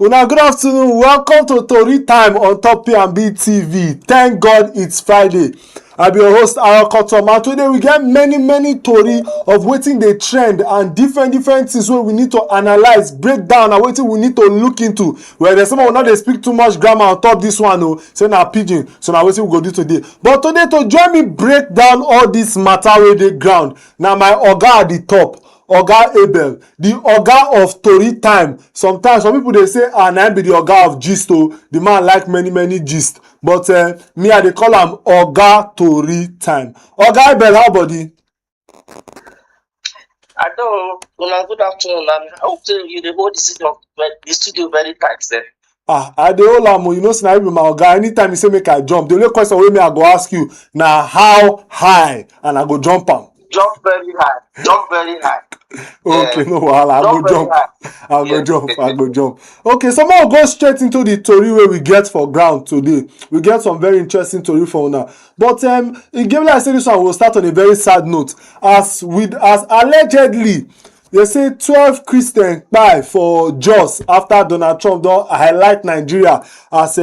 Una good afternoon. Welcome to Tori Time on P&B TV. Thank God it's Friday. I be your host Arakotom, and today we get many tori of wetin dey trend and different things wey we need to analyze, break down, and wetin we need to look into. Well, there's someone wey no dey speak too much grammar on top this one o, say na pidgin, so na wetin we go do today. But today to join me break down all this matter wey dey ground, na my oga at the top. Oga Abel, the oga of Tori Time. Sometimes some people dey say na him be the oga of gist o. The man like many gist, but me I dey call am Oga Tori Time. Oga Abel, how body? I don't know. Good afternoon. I hope you dey hold the studio very tight there. I dey hold am o. You know say na you be my oga. Anytime you say make I jump, the only question wey me I go ask you na how high, and I go jump am. Jump very high. Jump very high. Okay, no wahala. I go jump. Okay, so now go straight into the tori wey we get for ground today. We get some very interesting tori for una. But in game like I say this one, we'll start on a very sad note. As allegedly, they say 12 Christian kpai for Jos after Donald Trump don highlight Nigeria as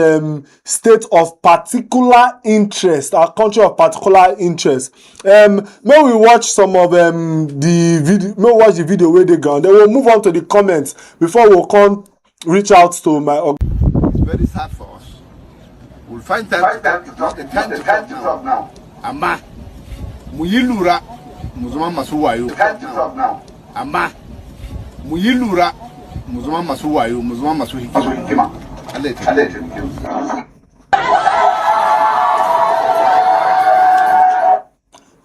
state of particular interest, a country of particular interest. May we watch some of the video. May we watch the video where they go. Then we'll move on to the comments before we'll come reach out to my. It's very sad for us. We'll find time to talk now. Ama, muyilura, muzuma masuwayo. Time to talk now. Ama muyilura muzuma masuwayo muzuma masuhikima alete.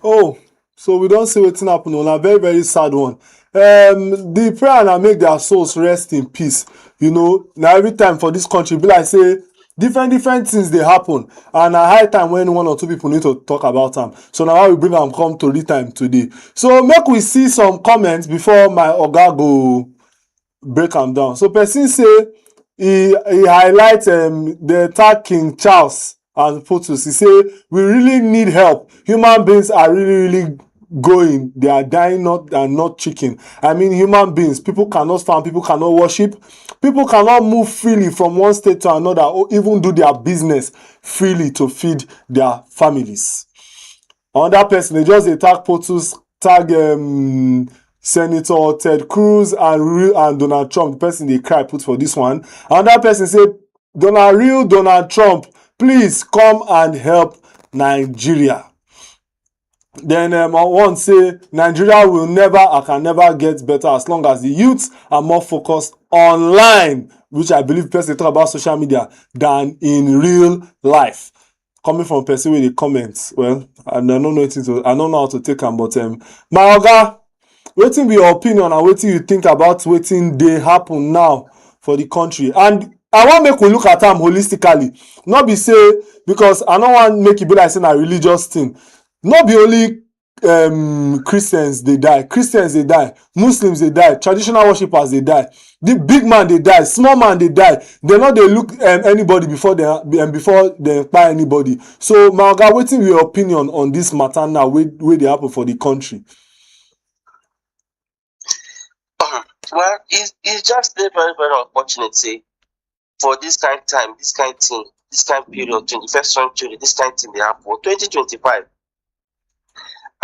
Oh, so we don't see wetin happen on a very sad one. The prayer na make their souls rest in peace. You know, now every time for this country be like say different things dey happen, and na high time when one or two people need to talk about them. So now we bring am come to the time today. So make we see some comments before my oga go break am down. So person say he highlight the attack King Charles and photos. He say we really need help. Human beings are really going. They are dying, not chicken. I mean, human beings. People cannot farm. People cannot worship. People cannot move freely from one state to another, or even do their business freely to feed their families. Another person, they just attack photos, tag Senator Ted Cruz and Donald Trump. The person they cry put for this one. Another person say, Donald Trump, please come and help Nigeria. Then one say Nigeria can never get better as long as the youths are more focused online, which I believe person talk about social media, than in real life. Coming from person with the comments, well, I don't know how to take them, but my oga, wetin be your opinion and wetin you think about wetin dey happen now for the country? And I want make we look at them holistically, not be say because I don't want make it be like saying a religious thing. Not be only Christians they die, Muslims they die, traditional worshippers they die, the big man they die, small man they die. They not they look anybody before they kpai anybody. So my oga, wetin be your opinion on this matter now wey dey happen for the country? Well, it's just very unfortunate, say, for this kind of time, this kind of thing, this kind of period, 21st century, this kind of thing they happen for 2025.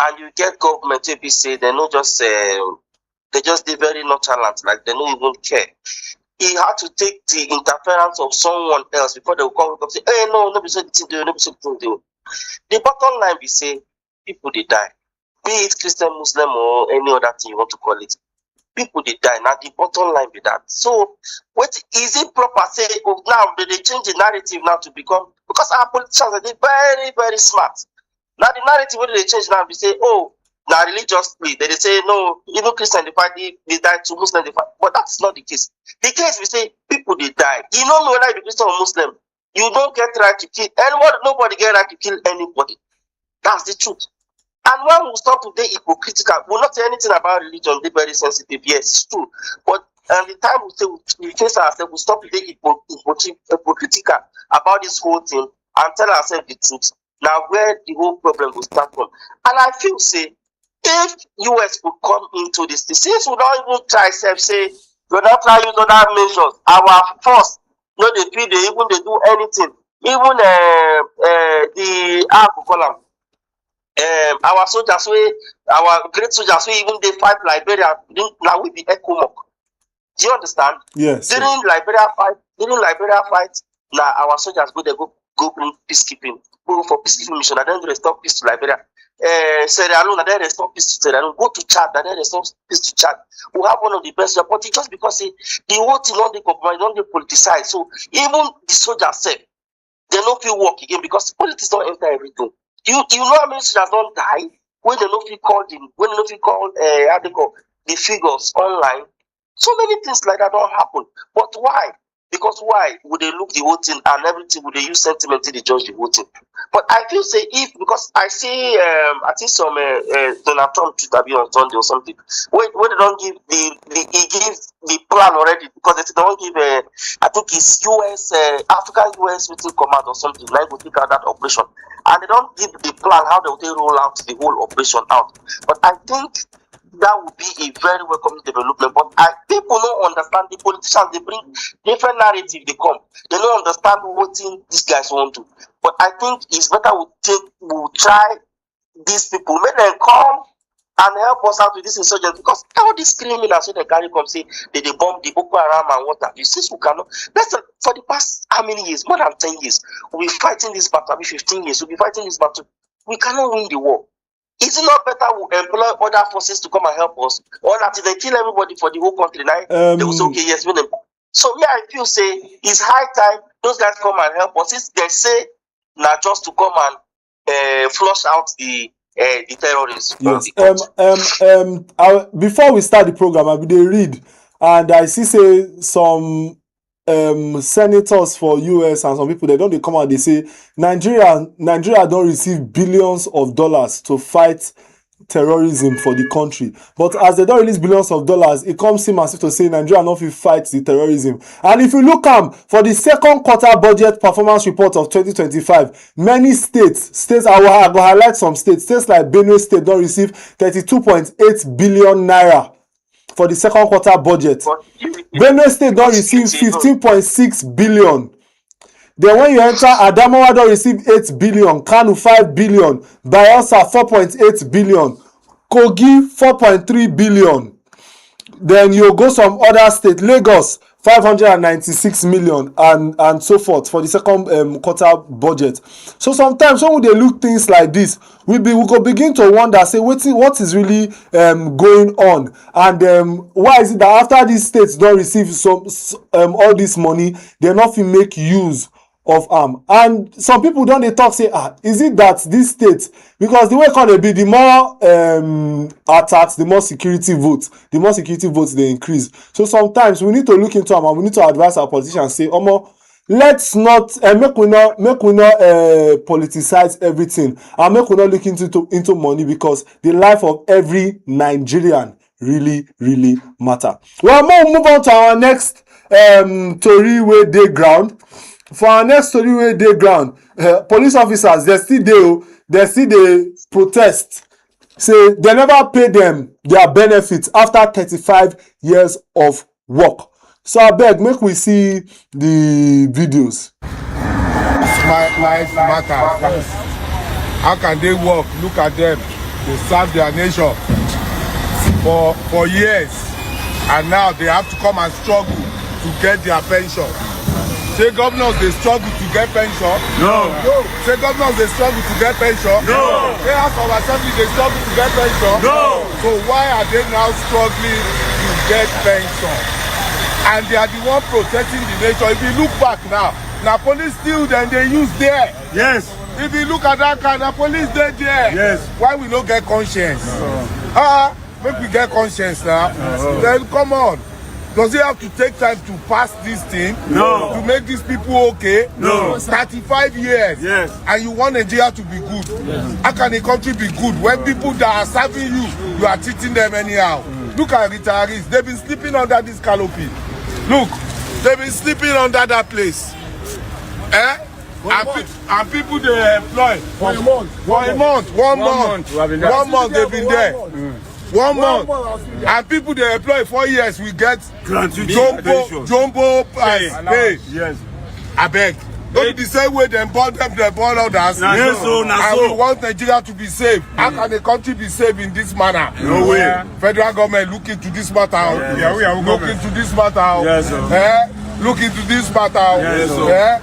And you get government wey be say they no just they just dey very nonchalant, like they don't even care. He had to take the interference of someone else before they will come up and say, hey, no be so the thing do, no be so the thing do. The bottom line be say people they die, be it Christian, Muslim, or any other thing you want to call it. People they die. Now the bottom line be that. So what is it proper say? Oh, now they change the narrative now to become, because our politicians are very smart. Now the narrative when they change now, we say, oh, now religiously they say no, even Christian they die to Muslim they fight. But that's not the case. The case we say people they die. You don't know whether you're Christian or Muslim. You don't get right to kill anyone. Nobody get right to kill anybody. That's the truth. And when we stop to be hypocritical, we'll not say anything about religion. They're very sensitive. Yes, it's true. But the time we say we face ourselves, we stop to be hypocritical about this whole thing and tell ourselves the truth. Now where the whole problem will start from. And I feel say if US would come into this, since we don't even try self say We don't try use other measures. Our force, no, they feel they even they do anything. Even the call our soldiers, our great soldiers, even they fight Liberia. Now we be ECOMOG. Do you understand? Yes. During Liberia fight, now our soldiers go bring peacekeeping, go for peacekeeping mission, and then they restore peace to Liberia. Sierra Leone, and then restore peace to Sierra Leone. Go to Chad, and then restore peace to Chad. We have one of the best, but it's just because the whole thing don't compromise, don't politicize. So even the soldiers say they don't feel work again because politics don't enter everything. You know how many soldiers don't die when they don't feel called in, when they don't feel called how they call the figures online. So many things like that don't happen. But why? Because why would they look the whole thing and everything would they use sentiment to judge the whole thing? But I feel say if because I see I think some Donald Trump should be on Sunday or something. When they don't give he gives the plan already because they don't give I think it's US African US meeting command or something like will take out that operation. And they don't give the plan how they will roll out the whole operation out. But I think that would be a very welcome development. But people don't understand. The politicians, they bring different narrative. They come. They don't understand what thing these guys want to. But I think it's better we'll try these people. Make them come and help us out with this insurgent. Because all these criminals, so they carry come say they bomb the Boko Haram and what have you. Since we cannot, for the past how many years? More than 10 years. We'll be fighting this battle. Maybe 15 years. We'll be fighting this battle. We cannot win the war. Is it not better we employ other forces to come and help us? Or that if they kill everybody for the whole country, now they will say, okay, yes, win them. So me, I feel say it's high time those guys come and help us. Since they say now just to come and flush out the terrorists. Yes. Before we start the program, I will read, and I see say some senators for US and some people they don't come out, they say Nigeria don't receive billions of dollars to fight terrorism for the country, but as they don't release billions of dollars, it comes in as if to say Nigeria not fit fight the terrorism. And if you look for the second quarter budget performance report of 2025, many states I will highlight some states like Benue State don't receive 32.8 billion naira for the second quarter budget. Benue State don't receive 15.6 billion. Then when you enter, Adamawa don't receive 8 billion, Kanu 5 billion, Bayelsa 4.8 billion, Kogi 4.3 billion. Then you go some other state, Lagos 596 million and so forth for the second quarter budget. So sometimes when they look things like this, we go begin to wonder, say what is really going on, and why is it that after these states don't receive all this money, they're not to make use of and some people don't they talk say is it that these states, because the way can they be, the more attacks, the more security votes they increase. So sometimes we need to look into and we need to advise our politicians, say let's not make we not politicize everything, and make we not look into money, because the life of every Nigerian really matter. Well, we'll move on to our next Tori wey dey ground. For our next story wey dey ground, police officers they still dey protest, say they never pay them their benefits after 35 years of work. So abeg make we see the videos. My life matters. How can they work? Look at them. They serve their nation for years, and now they have to come and struggle to get their pension. Say governors they struggle to get pension. No. Say governors they struggle to get pension. No. Say House of Assembly they struggle to get pension. No. So why are they now struggling to get pension? And they are the one protecting the nation. If you look back now police still then they use there. Yes. If you look at that kind of police they there. Yes. Why we don't get conscience? Make we get conscience now. Then come on. Does it have to take time to pass this thing? No. To make these people okay? No. 35 years. Yes. And you want Nigeria to be good. Yes. How can a country be good when people that are serving you are treating them anyhow? Look at retirees. They've been sleeping under this canopy. Look, they've been sleeping under that place. And people they employ for a month. 1 month. 1 month they've been there. 1 month. And people they employ 4 years, we get jumbo pay. Yes. I beg. Don't be the same way they burn them, they burn others. Yes, so, and we want Nigeria to be safe. How can the country be safe in this manner? No way. Federal government look into this matter. Yes. Look into this matter. Yes, sir. Look into this matter. Yes, sir.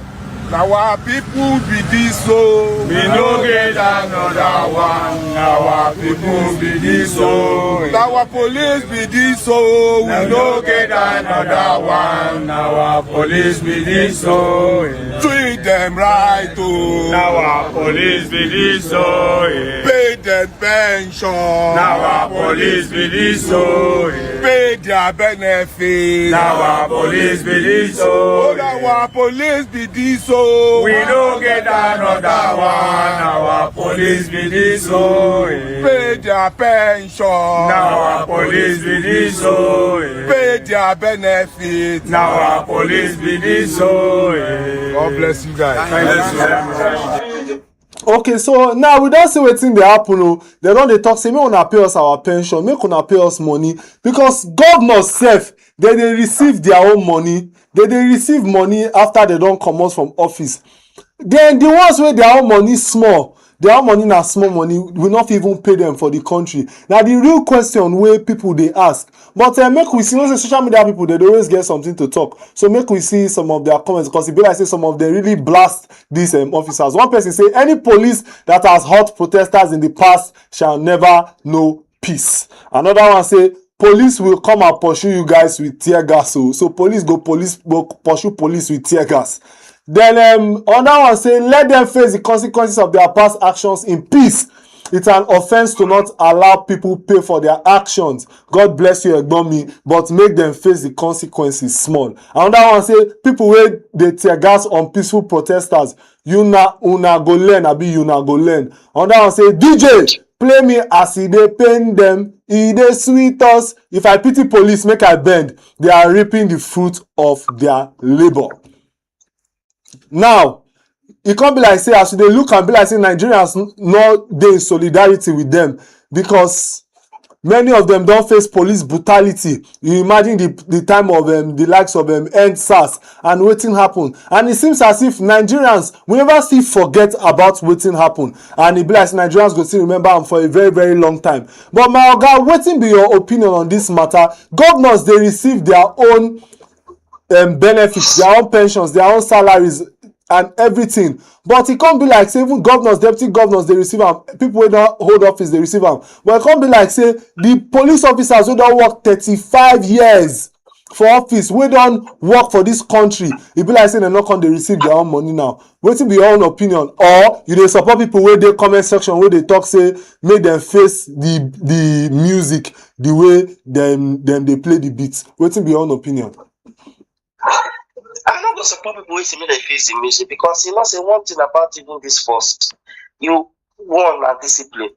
Now our people be this so. We no get another one. Our people be this so. Now our police be this so. We no get another one. Our police be this so. Treat them right oh. Now our police be this so. Pay them pension. Now our police be this so. Pay their benefits. Now our police be this so. Oh, now our police be this so. We don't get another one. Our police be this so. Pay their pension. Now our police be this so. Pay their benefits. Now our police be this so. God bless you guys. Thank you. Okay, so now we don't see wetin dey happen o. They don dey talk say make una pay us our pension, make una pay us money, because governors sef dey receive their own money. They receive money after they don comot from office. Then the ones wey their own money small, their own money na small money, we not even pay them for the country. Now the real question wey people dey ask, but make we see, say social media people they always get something to talk. So make we see some of their comments, because it be like say some of them really blast these officers. One person say any police that has hurt protesters in the past shall never know peace. Another one say police will come and pursue you guys with tear gas. So police go pursue police with tear gas. Then another one say let them face the consequences of their past actions in peace. It's an offense to not allow people pay for their actions. God bless you, Egbomi, but make them face the consequences small. Another one say people wey dey tear gas on peaceful protesters, una go learn, abi una go learn. Another one say DJ play me as e dey pain them, e dey sweet us. If I pity police, make I bend. They are reaping the fruit of their labor. Now, it can't be like say as they look and be like say Nigerians no dey in solidarity with them, because many of them don't face police brutality. You imagine the time of the likes of End SARS and wetin happen, and it seems as if Nigerians we never still forget about wetin happen, and it be like Nigerians go still remember them for a very very long time. But my oga, wetin be your opinion on this matter? Governors they receive their own benefits, their own pensions, their own salaries and everything, but it can't be like say even governors, deputy governors they receive them, people wey don hold office they receive them, but it can't be like say the police officers wey don work 35 years for office, wey don work for this country, e be like say dem no come dey receive their own money now. Wetin be your own opinion? Or you dey support people wey dey comment section wey dey talk say make dem face the music the way dem dey play the beats? Wetin be your own opinion? I'm not going to support people who say me they face the music, because you know say one thing about even this force, you one are discipline,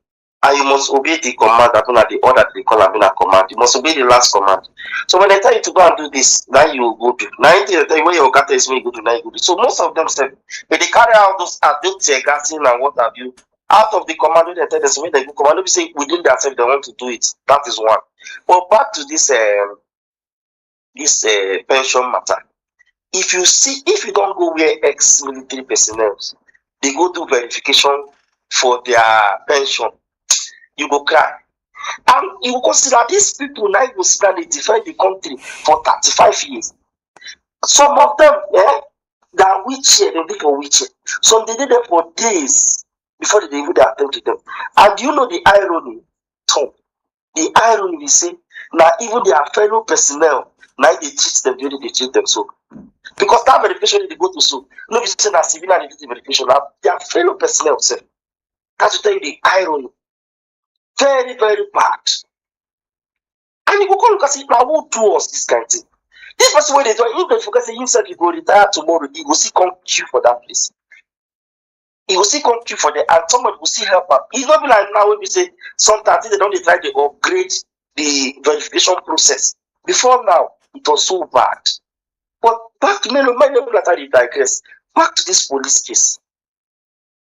and you must obey the command that the order they call a command. You must obey the last command. So when they tell you to go and do this, now you go do. Now you tell you when your cat is me go do, now you go do. So most of them say when they carry out those tear gassing and what have you, out of the command, when they tell them when they go command, they say within themselves they want to do it. That is one. But back to this pension matter. If you don't go where ex-military personnel, they go do verification for their pension, you go cry. And you go consider these people now go sit down and defend the country for 35 years. Some of them, they are wheelchair, they live for wheelchair. Some they did them for days before they even attend to them. And you know the irony, Tom? The irony is say, now even their fellow personnel, now they teach them the way they treat them so. Because that verification they go to so, no be saying that civilian they do the verification, now their fellow personnel say. That's to tell you the irony. Very, very bad. And you go call and say, now who do us this kind of thing? This person where they do, even if you say himself he go retire tomorrow, he will see come queue for that place. He will see come queue for them, and somebody will see help him. It's not be like now when we say sometimes they don't try to upgrade the verification process. Before now, it was so bad. But back to many that I digress. Back to this police case.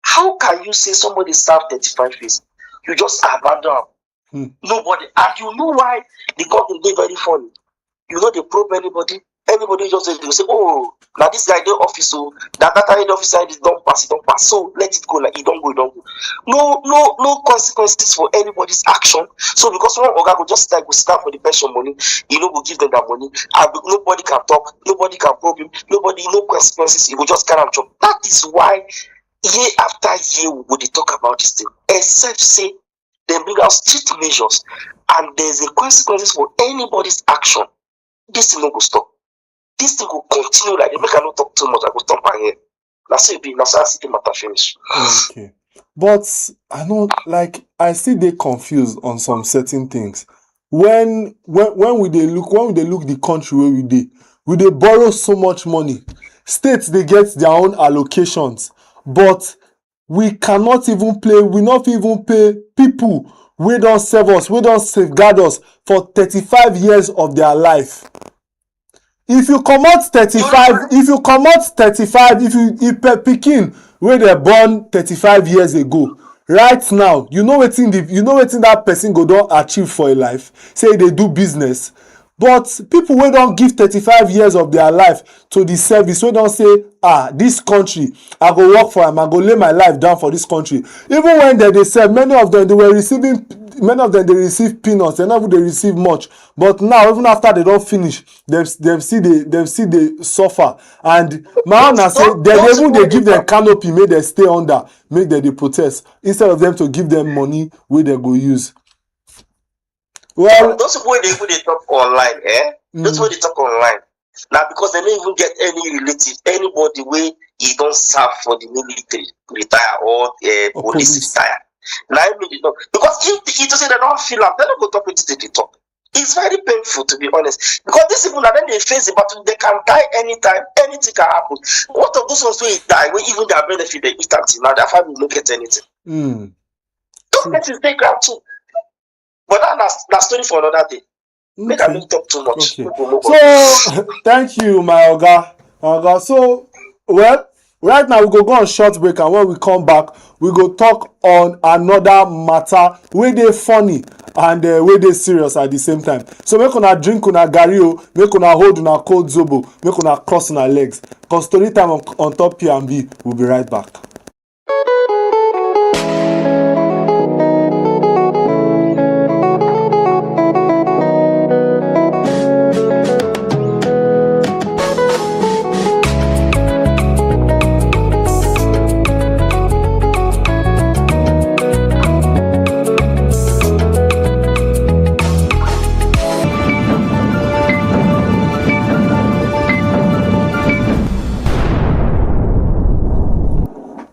How can you say somebody served 35 years? You just abandon them Nobody. And you know why the government dey very funny. You know they probe anybody. Everybody just say, oh, now this guy dey office, so that head officer is don't pass, so let it go, like it don't go. No consequences for anybody's action. So because one oga go just like go stand for the pension money, go give them that money, and nobody can talk, nobody can probe him, no consequences, he go just carry am chop. That is why year after year we go dey talk about this thing, except say they bring out strict measures and there's a consequences for anybody's action. This thing no go stop. This thing will continue like they make I not talk too much. I go stop by here. That's it. That's how I see the matter finish. Okay, but I know, like, I still dey confused on some certain things. When we dey look the country where we dey borrow so much money. States they get their own allocations, but we cannot even pay. We not even pay people wey don serve us, wey don safeguard us for 35 years of their life. If you comot 35, if pikin wey dey born 35 years ago, right now, you know wetin that person go don achieve for a life. Say they do business, but people wey don give 35 years of their life to the service, wey don say, this country, I go work for am, I go lay my life down for this country. Even when they serve, many of them dey receive peanuts, they never dey receive much. But now, even after they don finish, them still dey suffer. And my own na say dem even dey give them canopy make dem stay under, make dem dey protest, instead of them to give them money wey dem go use. Well, those people wey dey talk online, those wey dey talk online, now because they don't even get any relative, anybody wey he don serve for the military retire or police retire. Now I mean, because if you say they don't feel am, they don't go talk with they talk. It's very painful, to be honest, because these people now then they face the battle, they can die anytime, anything can happen. What of those ones wey die, when even their benefit they eat until now, their family don't get anything. Don't get it, they grab too. But that's story for another day. Make I don't talk too much. Okay. So thank you, my oga. So, well, right now we go on short break, and when we come back, we go talk on another matter wey dey funny and wey dey serious at the same time. So make una drink una garri o, make una hold una cold zobo, make una cross una legs. Cause story time on top P&B. We'll be right back.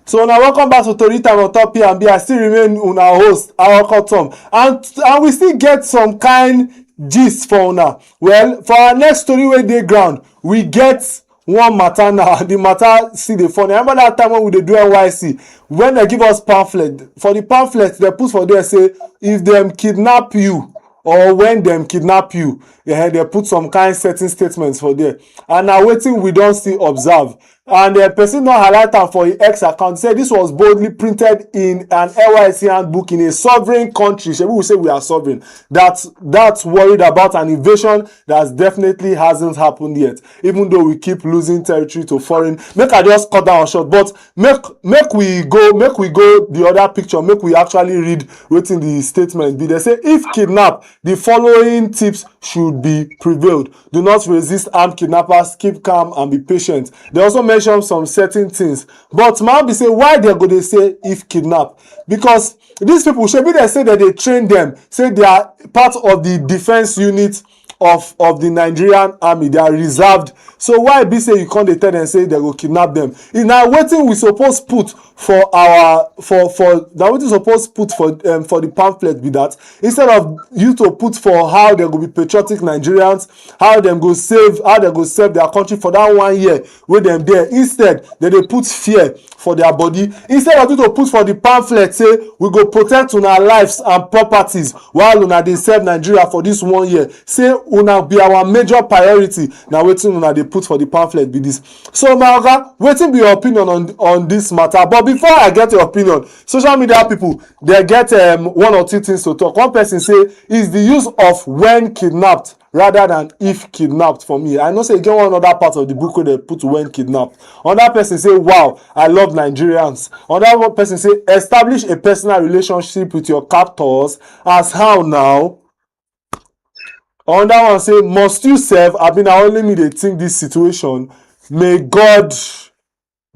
So now welcome back to Tori Time on top P&B. I still remain una host, our Tom, and we still get some kind gist for una. Well, for our next story wey dey ground, we get one matter now. The matter still dey funny. I remember that time when we dey do NYC, when they give us pamphlet. For the pamphlet, they put for there say if them kidnap you, or when them kidnap you, they put some kind certain statements for there. And now wetin we don still observe. And the person don highlight am for his X account, say this was boldly printed in an NYC handbook in a sovereign country. Shebi we say we are sovereign. That's worried about an invasion that definitely hasn't happened yet, even though we keep losing territory to foreign. Make I just cut down short, but make we go the other picture. Make we actually read wetin the statement be. They say if kidnapped, the following tips should be prevailed. Do not resist armed kidnappers. Keep calm and be patient. They also mention some certain things, but man be say why they go dey say if kidnap, because these people shebi they say that they train them, say they are part of the defense unit of the Nigerian army, they are reserved. So why be say you can't tell them say they go kidnap them? Is now wetin we suppose put for our for now wetin suppose put for the pamphlet be that, instead of you to put for how they go be patriotic Nigerians, how they go serve their country for that 1 year wey them there, instead they put fear for their body. Instead of you to put for the pamphlet say we go protect una lives and properties while una dey serve Nigeria for this 1 year, say una be our major priority. Now wetin una dey put for the pamphlet be this. So my oga, wetin be your opinion on this matter? But before I get your opinion, social media people, they get one or two things to talk. One person say is the use of when kidnapped rather than if kidnapped. For me, I know say e get one other part of the book where they put when kidnapped. Another person say, wow, I love Nigerians. Another one person say, establish a personal relationship with your captors. As how now? Another one say, must you serve? I mean, I only me dey think this situation. May God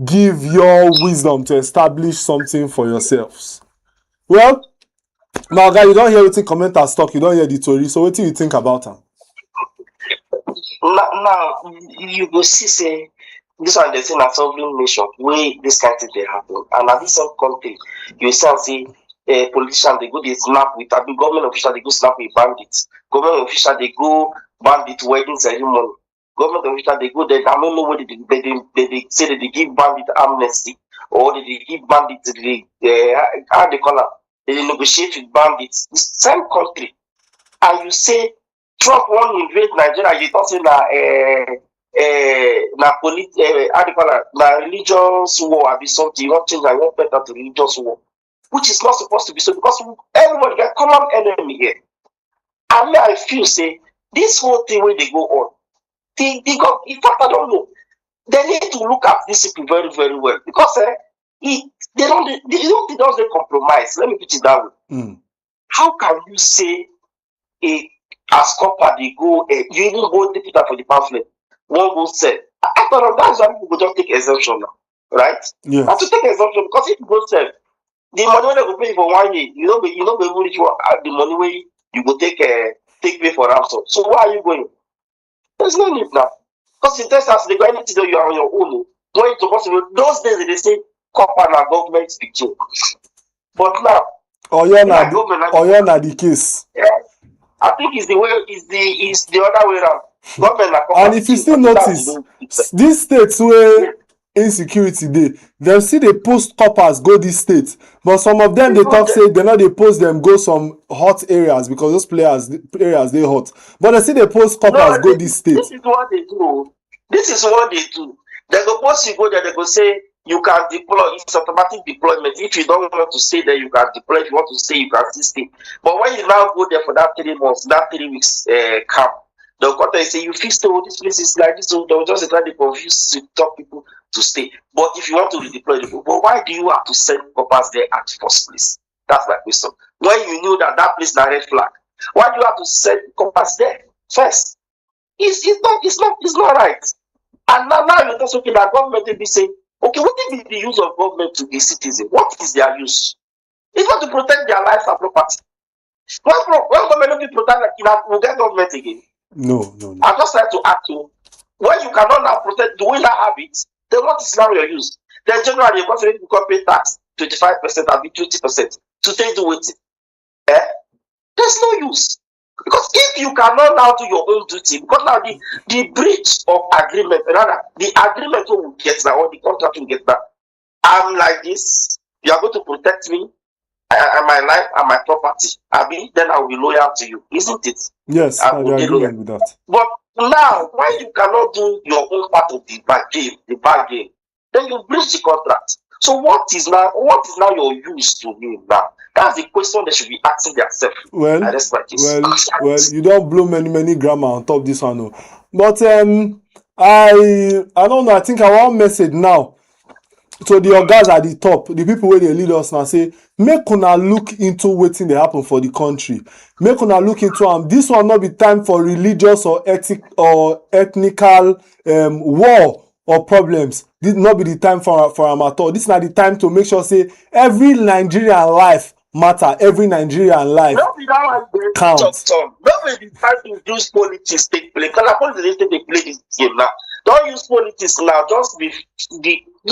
give your wisdom to establish something for yourselves. Well, my guy, you don't hear wetin commenters talk, you don't hear the story. So what do you think about am? Now you go see say this one dey say na sovereign nation wey this kind thing dey happen, and na this same country you see am say politicians dey go dey snap with abi government officials dey go snap with bandits, government officials dey go bandit wedding ceremony, government officials dey go there. I no know whether they say they dey give bandit amnesty or they dey give bandits how they call am, they dey negotiate with bandits. The same country, and you say Trump wan invade Nigeria, you talk say na how they call am, na religious war abi something. You wan change and you wan put that to religious war, which is not supposed to be so, because everybody get common enemy here. And me, I feel say this whole thing wey dey go on, they got, in fact I don't know, they need to look at this people very very well, because they don't dey compromise. Let me put it that way. How can you say as copper they go, you even go take it out for the pamphlet, one go sell? I thought that's why people go just take exemption now, right? Yes. And to take exemption, because if you go sell, the money wey they go pay for 1 year, you know even reach the money wey you go take pay for ransom. So why are you going? There's no need now, because in Texas they go anything that you are on your own. When it's possible, those days they say copper na government speaking, but now Oyo na the case. Yeah, I think it's the other way around. Government na copper. And if you still notice, these states where insecurity dey, dem still dey post coppers go these states, but some of them dey talk say dem no dey post them go some hot areas because those areas dey hot, but dem still dey post coppers go these states. This is what they do. They go post you go there, they go say you can deploy. It's automatic deployment. If you don't want to stay there, you can deploy. If you want to stay, you can still stay. But when you now go there for that 3 months, that 3 weeks camp, they'll come and say you feel stay. This place is like this, so they'll just try to confuse to talk people to stay. But if you want to redeploy people, but why do you have to send coppers there at the first place? That's my question. When you knew that place is a red flag, why do you have to send coppers there first? It's not right. And now you're just looking at government will be saying, okay, what is the use of government to the citizen? What is their use? It's not to protect their lives and property. When government will protect, we'll get government again. No. I'm just trying to ask you, when you cannot now protect, do we not have it? Then what is now your use? Then generally, you're going to pay tax 25% and be 20% to take the weight. There's no use. Because if you cannot now do your own duty, because now the breach of agreement, rather, the agreement will get now, or the contract will get now. I'm like this, you are going to protect me and my life and my property. Then I will be loyal to you, isn't it? Yes, I agree with that. But now, when you cannot do your own part of the bargain, then you breach the contract. So what is now your use to me now? That's the question they should be asking themselves. Well, you don't blow many grammar on top this one, no. But I don't know. I think I want message now to the ogas at the top, the people where they lead us now, say make una look into wetin dey happen for the country. Make una look into this one not be time for religious or ethnical war or problems. This not be the time for am at all. This na the time to make sure say every Nigerian life matter, every Nigerian life counts. Don't be the time to use politics take play. Because politics they play this game now. Don't use politics now. Just look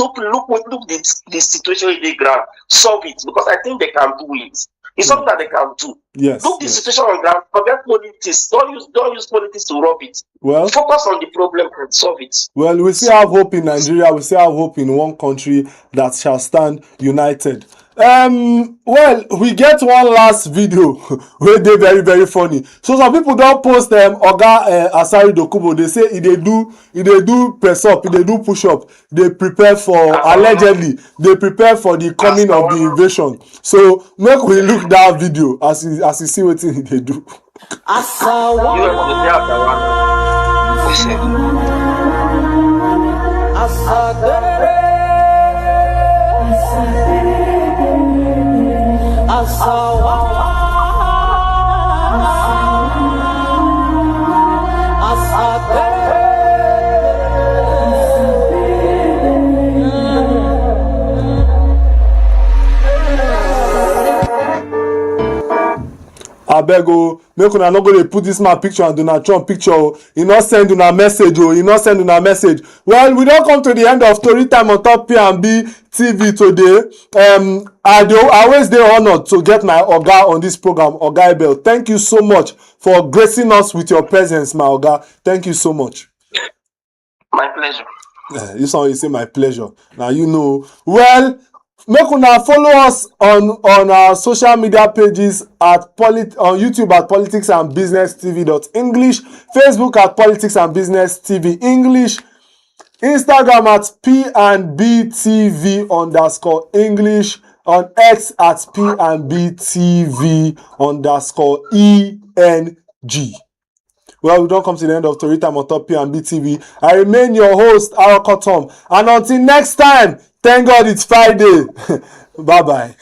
the situation in the ground. Solve it, because I think they can do it. It's something that they can do. Yes. Look the situation on ground. Forget politics. Don't use politics to rub it. Well, focus on the problem and solve it. Well, we still have hope in Nigeria. We still have hope in one country that shall stand united. Well, we get one last video wey dey very very funny. So some people don post Oga Asari Dokubo. They say e dey do press up, e dey do push up, dey prepare for allegedly dey prepare for the coming of the invasion. So make we look that video as you see wetin he dey do. You are the Abeg o, make una no go dey put this man picture and Donald Trump picture o. He no send una message o. He no send una message. Well, we don come to the end of Tori Time on top P&B TV today. I always dey honored to get my Oga on this program, Oga Abel. Thank you so much for gracing us with your presence, my Oga. Thank you so much. My pleasure. This one you say my pleasure. Now you know. Well, make una follow us on our social media pages on YouTube at Politics and Business TV.English, Facebook at Politics and Business TV English, Instagram at P&B TV_English, on X at P&B TV_ENG. Well, we don't come to the end of Tori Time on top P&B TV. I remain your host, Arokotom. And until next time, thank God it's Friday. Bye-bye.